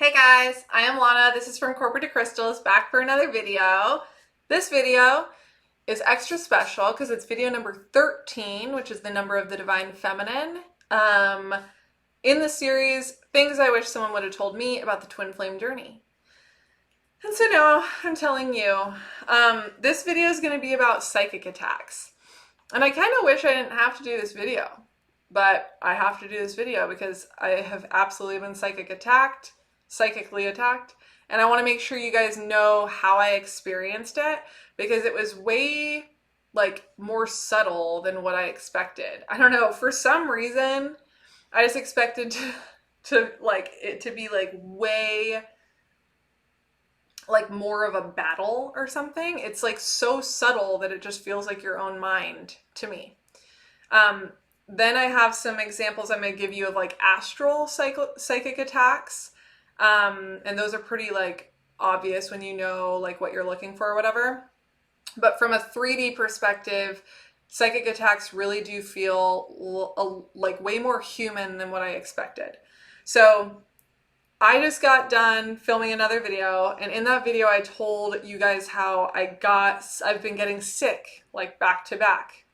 Hey guys, I am Lana. This is from Corporate to Crystals, back for another video. This video is extra special because it's video number 13, which is the number of the Divine Feminine. In the series, things I wish someone would have told me about the twin flame journey. And so now I'm telling you, this video is going to be about psychic attacks. And I kind of wish I didn't have to do this video, but I have to do this video because I have absolutely been psychically attacked, and I want to make sure you guys know how I experienced it because it was way more subtle than what I expected. I don't know, for some reason I just expected it to be way more of a battle or something. It's so subtle that it just feels like your own mind to me. Then I have some examples I'm going to give you of astral psychic attacks. And those are pretty obvious when you know what you're looking for or whatever. But from a 3D perspective, psychic attacks really do feel way more human than what I expected. So I just got done filming another video, and in that video I told you guys how I've been getting sick back to back.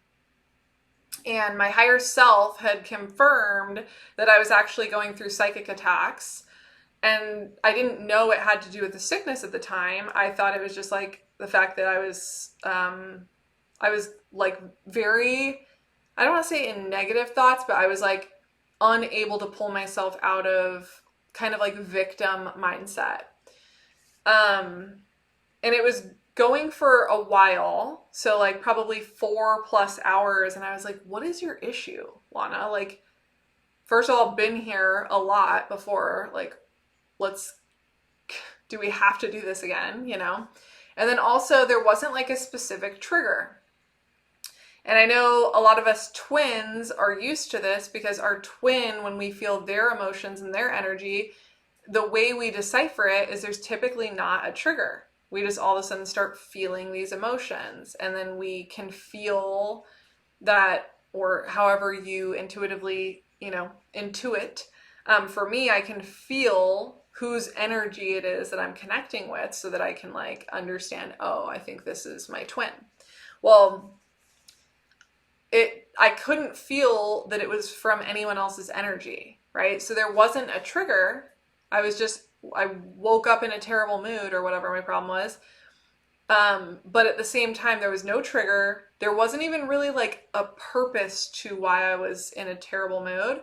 And my higher self had confirmed that I was actually going through psychic attacks. And I didn't know it had to do with the sickness at the time. I thought it was just the fact that I was very, I don't want to say in negative thoughts, but I was unable to pull myself out of kind of victim mindset. And it was going for a while. So probably 4+ hours. And I was like, what is your issue, Lana? First of all, been here a lot before, do we have to do this again, And then also there wasn't a specific trigger. And I know a lot of us twins are used to this because our twin, when we feel their emotions and their energy, the way we decipher it is there's typically not a trigger. We just all of a sudden start feeling these emotions, and then we can feel that, or however you intuitively, intuit. For me, I can feel whose energy it is that I'm connecting with so that I can understand, oh, I think this is my twin. Well, I couldn't feel that it was from anyone else's energy, right? So there wasn't a trigger. I woke up in a terrible mood or whatever my problem was. But at the same time, there was no trigger. There wasn't even really a purpose to why I was in a terrible mood.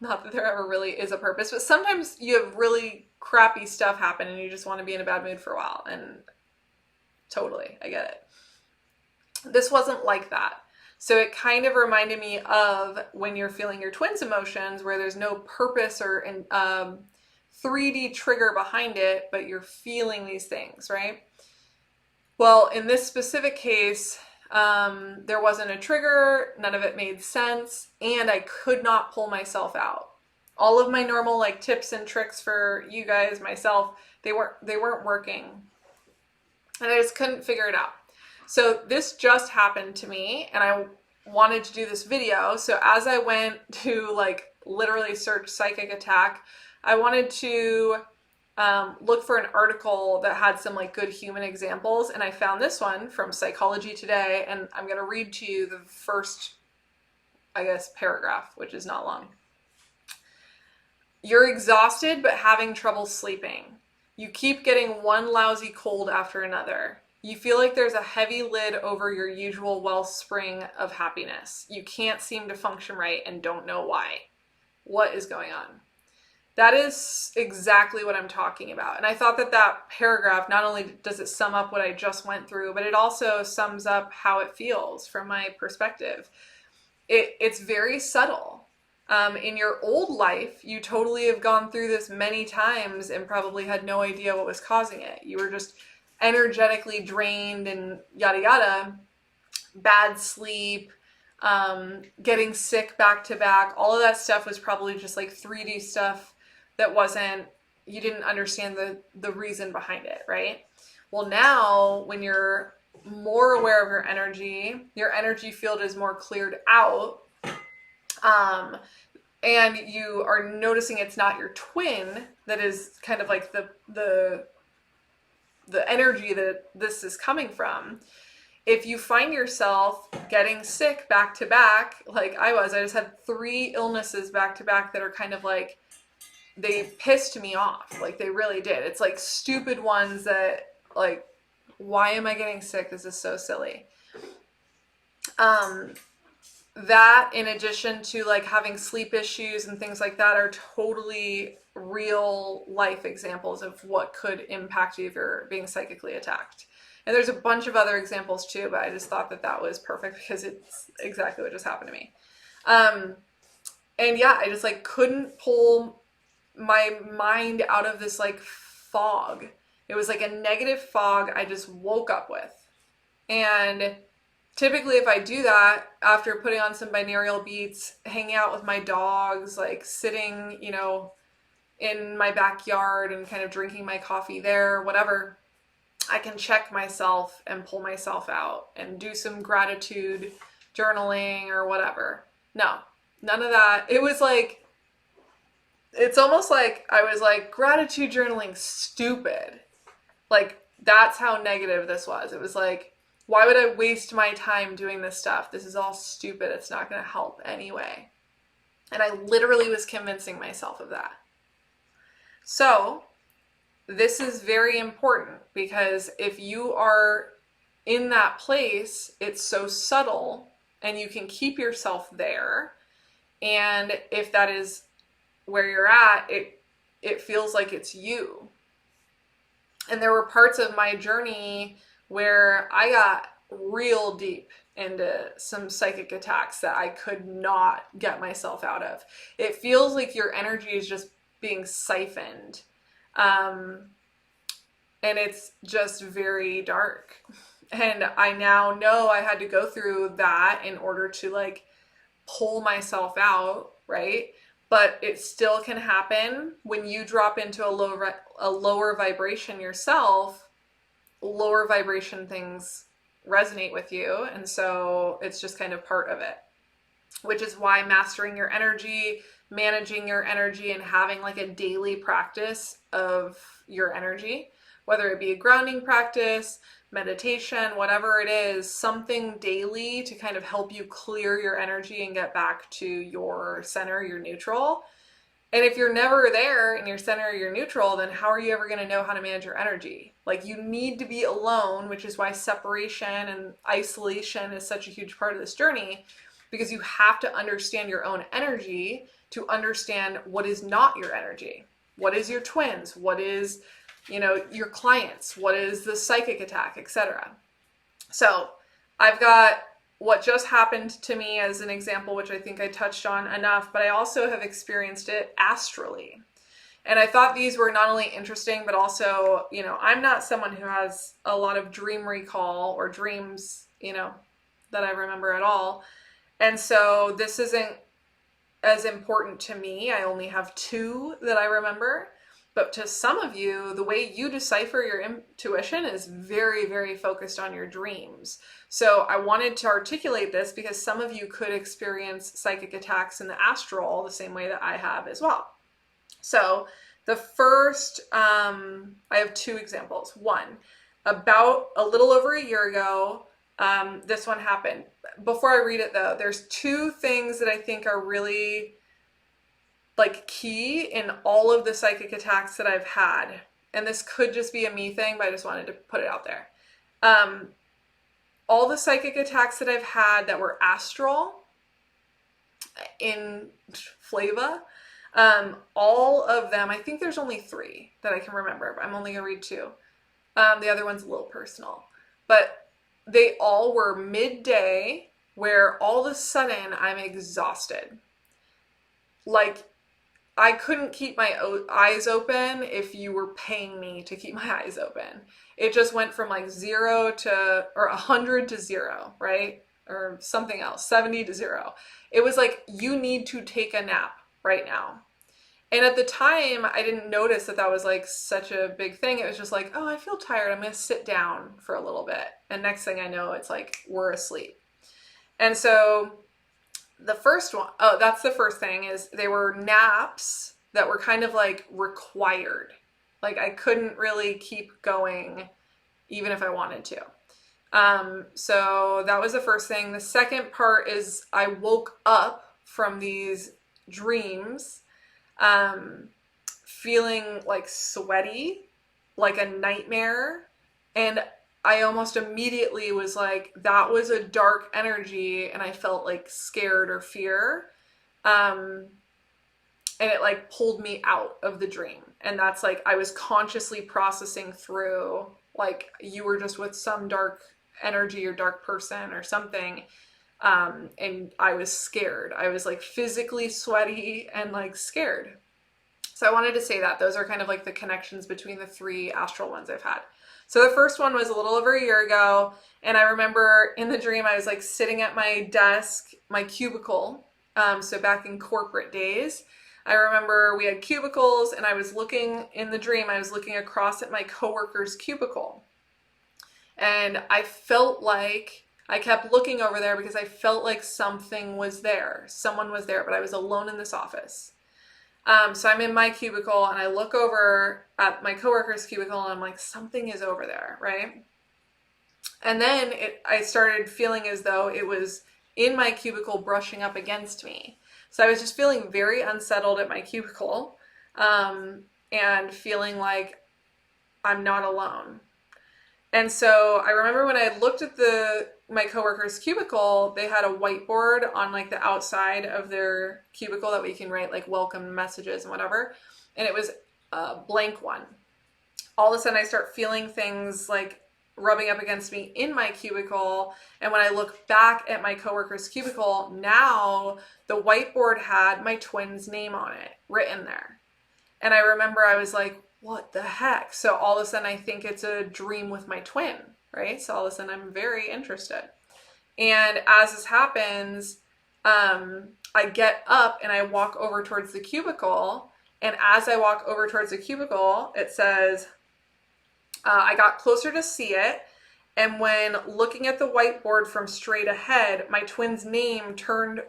Not that there ever really is a purpose, but sometimes you have really crappy stuff happen and you just want to be in a bad mood for a while. And totally, I get it. This wasn't like that. So it kind of reminded me of when you're feeling your twin's emotions, where there's no purpose or 3D trigger behind it, but you're feeling these things, right? Well, in this specific case, there wasn't a trigger, none of it made sense, and I could not pull myself out. All of my normal tips and tricks for you guys, myself, they weren't working. And I just couldn't figure it out. So this just happened to me, and I wanted to do this video. So as I went to literally search psychic attack, I wanted to look for an article that had some good human examples, and I found this one from Psychology Today, and I'm going to read to you the first, paragraph, which is not long. You're exhausted but having trouble sleeping. You keep getting one lousy cold after another. You feel like there's a heavy lid over your usual wellspring of happiness. You can't seem to function right and don't know why. What is going on? That is exactly what I'm talking about. And I thought that paragraph, not only does it sum up what I just went through, but it also sums up how it feels from my perspective. It's very subtle. In your old life, you totally have gone through this many times and probably had no idea what was causing it. You were just energetically drained and yada yada, bad sleep, getting sick back to back. All of that stuff was probably just 3D stuff that you didn't understand the reason behind it, right? Well, now when you're more aware of your energy field is more cleared out, and you are noticing it's not your twin that is kind of like the energy that this is coming from. If you find yourself getting sick back to back, like I just had 3 illnesses back to back that are kind of like, they pissed me off. Like they really did. It's like stupid ones that like, why am I getting sick? This is so silly. That in addition to like having sleep issues and things like that are totally real life examples of what could impact you if you're being psychically attacked. And there's a bunch of other examples too, but I just thought that was perfect because it's exactly what just happened to me. And yeah, I just like couldn't pull my mind out of this like fog. It was like a negative fog I just woke up with. And typically if I do that after putting on some binaural beats, hanging out with my dogs, like sitting, you know, in my backyard and kind of drinking my coffee there, whatever, I can check myself and pull myself out and do some gratitude journaling or whatever. No, none of that. It was like, it's almost like I was like, gratitude journaling, stupid. Like, that's how negative this was. It was like, why would I waste my time doing this stuff? This is all stupid. It's not going to help anyway. And I literally was convincing myself of that. So this is very important because if you are in that place, it's so subtle and you can keep yourself there. And if that is where you're at, it feels like it's you. And there were parts of my journey where I got real deep into some psychic attacks that I could not get myself out of. It feels like your energy is just being siphoned. And it's just very dark. And I now know I had to go through that in order to like pull myself out, right? But it still can happen when you drop into a lower vibration yourself. Lower vibration things resonate with you, and so it's just kind of part of it, which is why mastering your energy, managing your energy, and having like a daily practice of your energy, whether it be a grounding practice, meditation, whatever it is, something daily to kind of help you clear your energy and get back to your center, your neutral. And if you're never there in your center or your neutral, then how are you ever going to know how to manage your energy? Like, you need to be alone, which is why separation and isolation is such a huge part of this journey, because you have to understand your own energy to understand what is not your energy. What is your twins? What is, you know, your clients? What is the psychic attack, etc. So I've got what just happened to me as an example, which I think I touched on enough, but I also have experienced it astrally. And I thought these were not only interesting, but also, you know, I'm not someone who has a lot of dream recall or dreams, you know, that I remember at all. And so this isn't as important to me. I only have 2 that I remember. But to some of you, the way you decipher your intuition is very, very focused on your dreams. So I wanted to articulate this because some of you could experience psychic attacks in the astral the same way that I have as well. So the first, I have 2 examples. One, about a little over a year ago, this one happened. Before I read it though, there's 2 things that I think are really like key in all of the psychic attacks that I've had. And this could just be a me thing, but I just wanted to put it out there. All the psychic attacks that I've had that were astral in Flava, all of them, I think there's only 3 that I can remember, but I'm only gonna read 2. The other one's a little personal, but they all were midday where all of a sudden I'm exhausted. Like, I couldn't keep my eyes open if you were paying me to keep my eyes open. It just went from like 0 to, or 100 to 0, right? Or something else, 70 to 0. It was like, you need to take a nap right now. And at the time, I didn't notice that was like such a big thing. It was just like, oh, I feel tired. I'm going to sit down for a little bit. And next thing I know, it's like, we're asleep. And so The first one, oh, that's the first thing, is they were naps that were kind of like required. Like I couldn't really keep going even if I wanted to. So that was the first thing. The second part is I woke up from these dreams, feeling like sweaty, like a nightmare. And I almost immediately was like, that was a dark energy. And I felt like scared or fear. And it like pulled me out of the dream. And that's like, I was consciously processing through, like you were just with some dark energy or dark person or something. And I was scared. I was like physically sweaty and like scared. So I wanted to say that those are kind of like the connections between the 3 astral ones I've had. So the first one was a little over a year ago. And I remember in the dream, I was like sitting at my desk, my cubicle. So back in corporate days, I remember we had cubicles and I was looking in the dream, I was looking across at my coworker's cubicle. And I felt like I kept looking over there because I felt like something was there. Someone was there, but I was alone in this office. So I'm in my cubicle and I look over at my coworker's cubicle and I'm like, something is over there, right? And then I started feeling as though it was in my cubicle brushing up against me. So I was just feeling very unsettled at my cubicle, and feeling like I'm not alone. And so I remember when I looked at my coworker's cubicle, they had a whiteboard on like the outside of their cubicle that we can write like welcome messages and whatever. And it was a blank one. All of a sudden I start feeling things like rubbing up against me in my cubicle. And when I look back at my coworker's cubicle, now the whiteboard had my twin's name on it written there. And I remember I was like, what the heck? So all of a sudden I think it's a dream with my twin, right? So all of a sudden I'm very interested. And as this happens, I get up and I walk over towards the cubicle. And as I walk over towards the cubicle, it says, I got closer to see it. And when looking at the whiteboard from straight ahead, my twin's name turned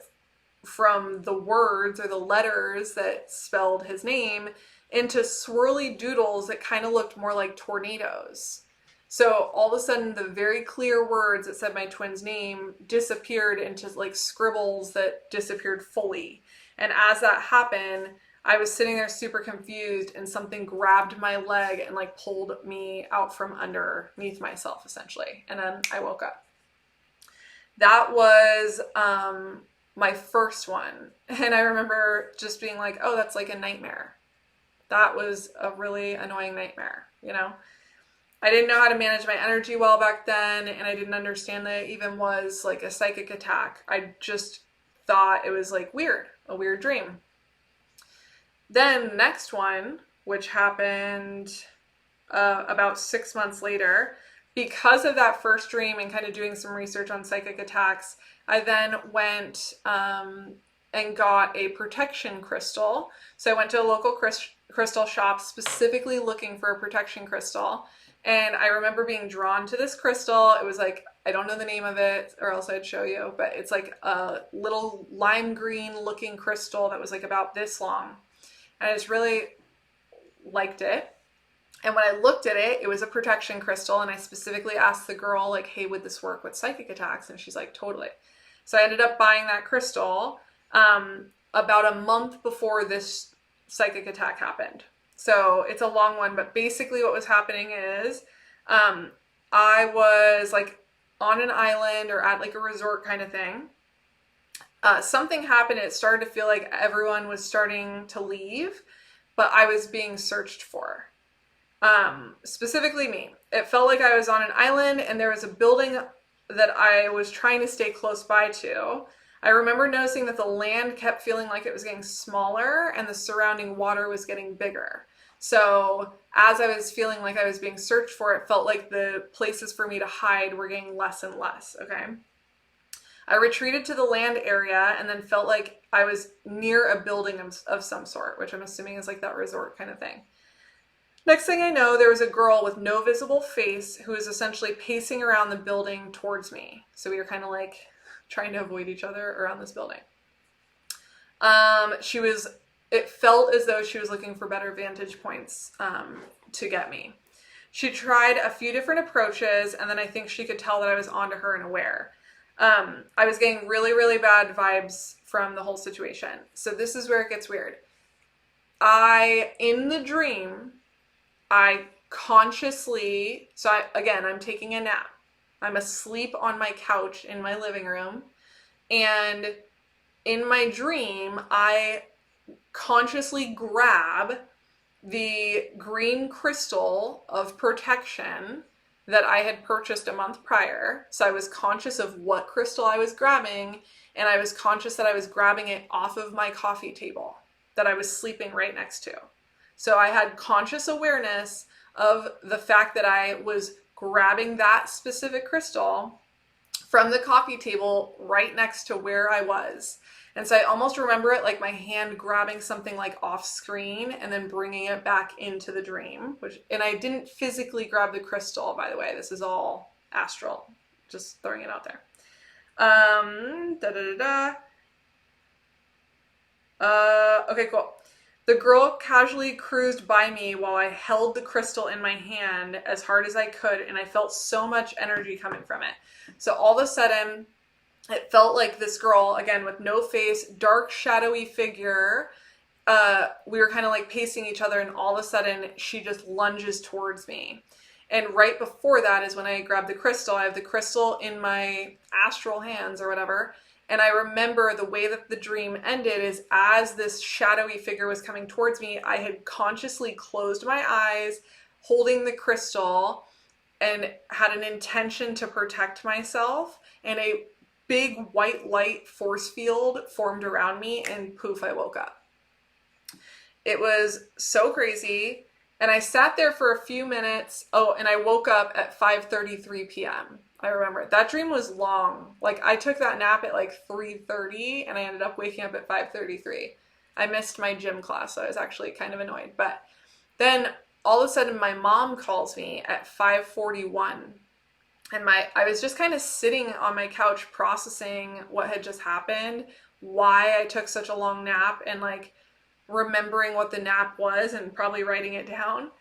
from the words or the letters that spelled his name into swirly doodles that kind of looked more like tornadoes. So all of a sudden, the very clear words that said my twin's name disappeared into like scribbles that disappeared fully. And as that happened, I was sitting there super confused and something grabbed my leg and like pulled me out from underneath myself essentially. And then I woke up. That was my first one. And I remember just being like, oh, that's like a nightmare. That was a really annoying nightmare, you know? I didn't know how to manage my energy well back then, and I didn't understand that it even was like a psychic attack. I just thought it was like weird, a weird dream. Then next one, which happened about 6 months later, because of that first dream and kind of doing some research on psychic attacks, I then went and got a protection crystal. So I went to a local crystal shop specifically looking for a protection crystal. And I remember being drawn to this crystal. It was like, I don't know the name of it or else I'd show you, but it's like a little lime green looking crystal that was like about this long. And I just really liked it. And when I looked at it, it was a protection crystal. And I specifically asked the girl, like, hey, would this work with psychic attacks? And she's like, totally. So I ended up buying that crystal about a month before this psychic attack happened. So it's a long one, but basically what was happening is I was like on an island or at like a resort kind of thing. Something happened. It started to feel like everyone was starting to leave, but I was being searched for. Specifically me. It felt like I was on an island and there was a building that I was trying to stay close by to. I remember noticing that the land kept feeling like it was getting smaller and the surrounding water was getting bigger. So as I was feeling like I was being searched for, it felt like the places for me to hide were getting less and less, okay? I retreated to the land area and then felt like I was near a building of some sort, which I'm assuming is like that resort kind of thing. Next thing I know, there was a girl with no visible face who was essentially pacing around the building towards me. So we were kind of like trying to avoid each other around this building. It felt as though she was looking for better vantage points to get me. She tried a few different approaches, and then I think she could tell that I was onto her and aware. I was getting really, really bad vibes from the whole situation. So this is where it gets weird. In the dream, I consciously, I'm taking a nap. I'm asleep on my couch in my living room. And in my dream, I consciously grab the green crystal of protection that I had purchased a month prior. So I was conscious of what crystal I was grabbing, and I was conscious that I was grabbing it off of my coffee table that I was sleeping right next to. So I had conscious awareness of the fact that I was grabbing that specific crystal from the coffee table right next to where I was. And so I almost remember it like my hand grabbing something like off screen and then bringing it back into the dream. And I didn't physically grab the crystal, by the way. This is all astral. Just throwing it out there. Okay, cool. The girl casually cruised by me while I held the crystal in my hand as hard as I could, and I felt so much energy coming from it. So all of a sudden, it felt like this girl, again, with no face, dark, shadowy figure. We were kind of like pacing each other, and all of a sudden, she just lunges towards me. And right before that is when I grabbed the crystal. I have the crystal in my astral hands or whatever. And I remember the way that the dream ended is as this shadowy figure was coming towards me, I had consciously closed my eyes, holding the crystal, and had an intention to protect myself. And a big white light force field formed around me, and poof, I woke up. It was so crazy. And I sat there for a few minutes. Oh, and I woke up at 5:33 p.m. I remember that dream was long. Like I took that nap at like 3:30 and I ended up waking up at 5:33. I missed my gym class, so I was actually kind of annoyed. But then all of a sudden my mom calls me at 5:41. And I was just kind of sitting on my couch processing what had just happened, why I took such a long nap, and like remembering what the nap was and probably writing it down.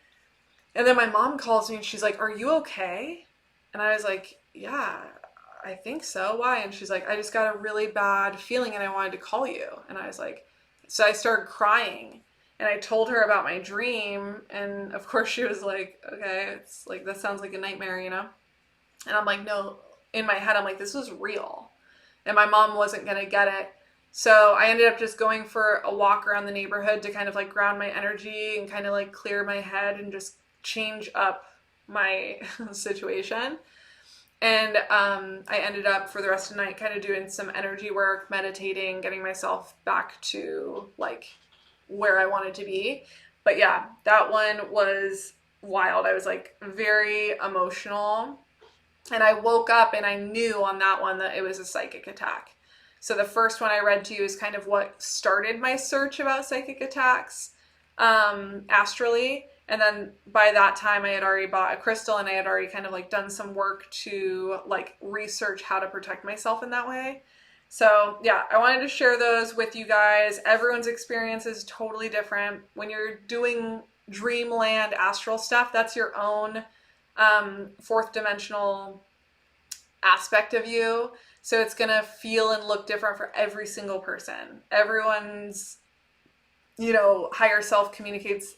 And then my mom calls me and she's like, "Are you okay?" And I was like, "Yeah, I think so. Why?" And she's like, "I just got a really bad feeling and I wanted to call you." And I was like, so I started crying and I told her about my dream. And of course she was like, "Okay, it's like, that sounds like a nightmare, you know?" And I'm like, no, in my head, I'm like, this was real. And my mom wasn't going to get it. So I ended up just going for a walk around the neighborhood to kind of like ground my energy and kind of like clear my head and just change up my situation. And I ended up for the rest of the night kind of doing some energy work, meditating, getting myself back to like where I wanted to be. But yeah, that one was wild. I was like very emotional. And I woke up and I knew on that one that it was a psychic attack. So the first one I read to you is kind of what started my search about psychic attacks astrally. And then by that time I had already bought a crystal and I had already kind of like done some work to like research how to protect myself in that way. So yeah, I wanted to share those with you guys. Everyone's experience is totally different. When you're doing dreamland astral stuff, that's your own fourth dimensional aspect of you. So it's going to feel and look different for every single person. Everyone's, higher self communicates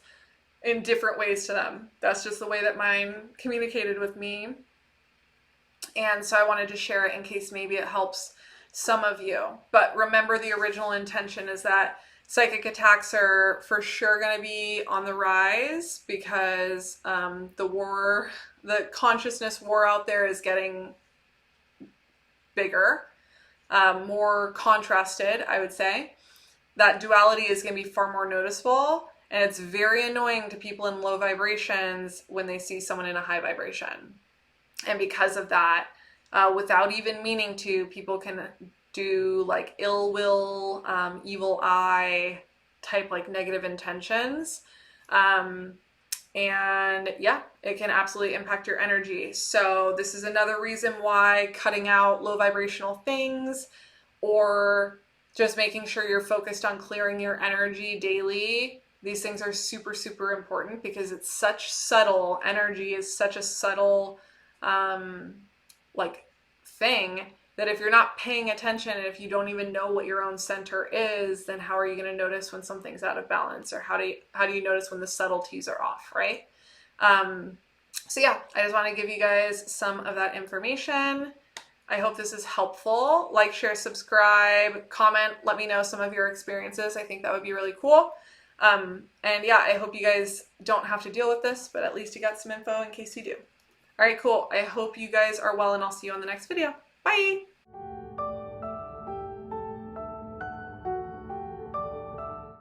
in different ways to them. That's just the way that mine communicated with me. And so I wanted to share it in case maybe it helps some of you. But remember, the original intention is that psychic attacks are for sure going to be on the rise because the consciousness war out there is getting bigger, more contrasted, I would say. That duality is going to be far more noticeable, and it's very annoying to people in low vibrations when they see someone in a high vibration. And because of that, without even meaning to, people can do like ill will, evil eye type like negative intentions. And yeah, it can absolutely impact your energy. So this is another reason why cutting out low vibrational things or just making sure you're focused on clearing your energy daily. These things are super, super important because it's such subtle. Energy is such a subtle, like, thing that if you're not paying attention and if you don't even know what your own center is, then how are you going to notice when something's out of balance, or how do you notice when the subtleties are off, right? So yeah, I just want to give you guys some of that information. I hope this is helpful. Like, share, subscribe, comment, let me know some of your experiences. I think that would be really cool. And yeah, I hope you guys don't have to deal with this, but at least you got some info in case you do. All right, cool. I hope you guys are well, and I'll see you on the next video. Bye!